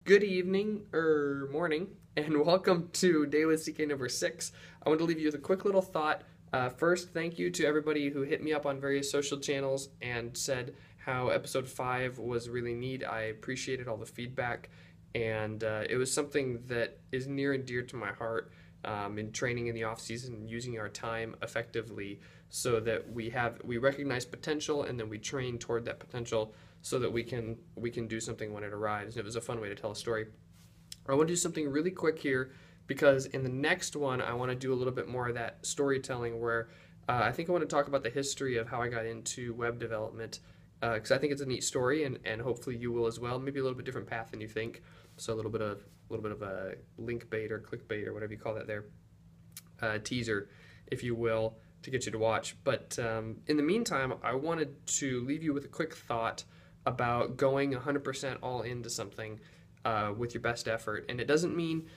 Good evening or morning, and welcome to Day with CK number 6. I want to leave you with a quick little thought. First, thank you to everybody who hit me up on various social channels and said how episode 5 was really neat. I appreciated all the feedback, and it was something that is near and dear to my heart in training in the off season, using our time effectively so that we recognize potential and then we train toward that potential so that we can do something when it arrives. And it was a fun way to tell a story. I want to do something really quick here because in the next one I want to do a little bit more of that storytelling where I think I want to talk about the history of how I got into web development because I think it's a neat story and hopefully you will as well. Maybe a little bit different path than you think. So a little bit of a link bait or clickbait or whatever you call that there, teaser, if you will, to get you to watch. But in the meantime, I wanted to leave you with a quick thought about going 100% all into something with your best effort. And it doesn't mean,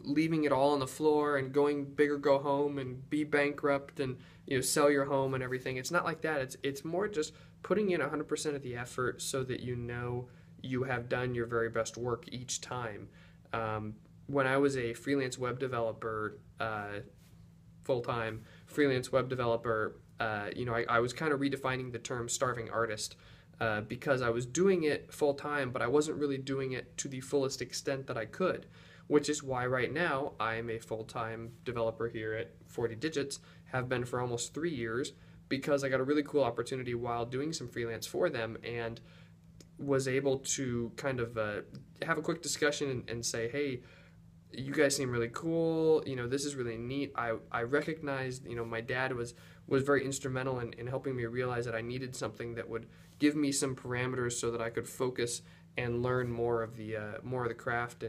leaving it all on the floor and going big or go home and be bankrupt and, sell your home and everything. It's not like that. It's more just putting in 100% of the effort so that you have done your very best work each time. When I was a freelance web developer, full-time freelance web developer, I was kind of redefining the term starving artist because I was doing it full-time, but I wasn't really doing it to the fullest extent that I could, which is why right now I am a full-time developer here at 40 Digits, have been for almost 3 years, because I got a really cool opportunity while doing some freelance for them and was able to kind of have a quick discussion and say, hey, you guys seem really cool, this is really neat. I recognized, my dad was very instrumental in helping me realize that I needed something that would give me some parameters so that I could focus and learn more of the craft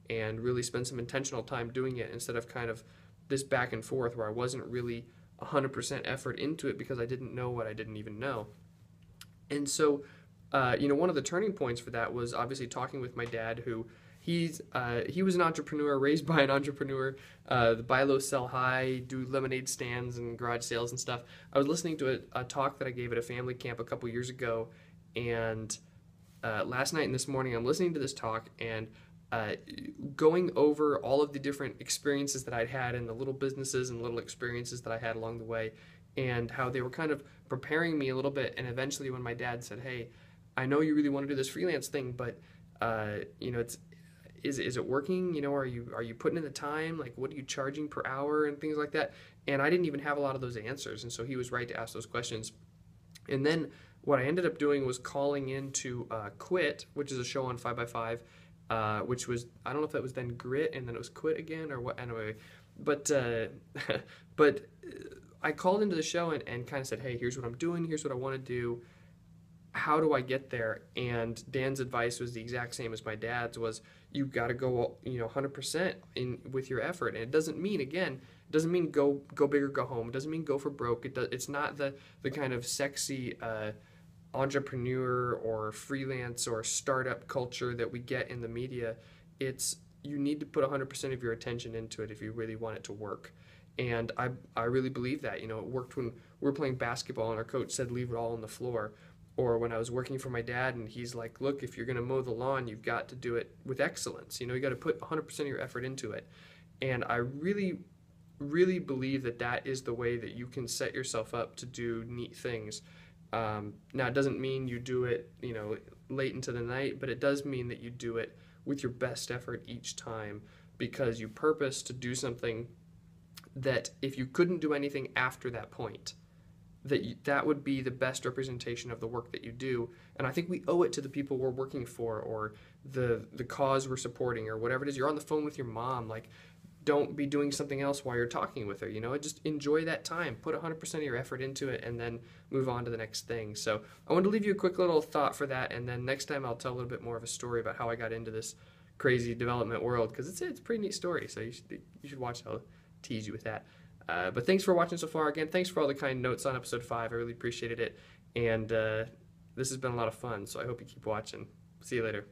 and really spend some intentional time doing it instead of kind of this back and forth where I wasn't really 100% effort into it because I didn't know what I didn't even know. And so, one of the turning points for that was obviously talking with my dad, who he was an entrepreneur, raised by an entrepreneur, the buy low, sell high, do lemonade stands and garage sales and stuff. I was listening to a talk that I gave at a family camp a couple years ago, and last night and this morning I'm listening to this talk and going over all of the different experiences that I'd had in the little businesses and little experiences that I had along the way, and how they were kind of preparing me a little bit. And eventually when my dad said, hey, I know you really want to do this freelance thing, but is it working? Are you putting in the time? Like, what are you charging per hour and things like that? And I didn't even have a lot of those answers, and so he was right to ask those questions. And then what I ended up doing was calling into Quit, which is a show on 5x5, which was, I don't know if that was then Grit and then it was Quit again or what. Anyway, but but I called into the show and kind of said, hey, here's what I'm doing, here's what I want to do. How do I get there? And Dan's advice was the exact same as my dad's, was you got to go 100% in with your effort. And it doesn't mean go big or go home. It doesn't mean go for broke. It's not the kind of sexy entrepreneur or freelance or startup culture that we get in the media. It's, you need to put 100% of your attention into it if you really want it to work. And I really believe that. It worked when we were playing basketball and our coach said leave it all on the floor. Or when I was working for my dad and he's like, look, if you're going to mow the lawn, you've got to do it with excellence. You got to put 100% of your effort into it. And I really, really believe that is the way that you can set yourself up to do neat things. Now, it doesn't mean you do it, late into the night, but it does mean that you do it with your best effort each time, because you purpose to do something that if you couldn't do anything after that point, that would be the best representation of the work that you do. And I think we owe it to the people we're working for, or the cause we're supporting, or whatever it is. You're on the phone with your mom, like, don't be doing something else while you're talking with her, just enjoy that time, put 100% of your effort into it, and then move on to the next thing. So I wanted to leave you a quick little thought for that, and then next time I'll tell a little bit more of a story about how I got into this crazy development world, because it's a pretty neat story, so you should watch. I'll tease you with that. But thanks for watching so far. Again, thanks for all the kind notes on episode 5. I really appreciated it. And this has been a lot of fun, so I hope you keep watching. See you later.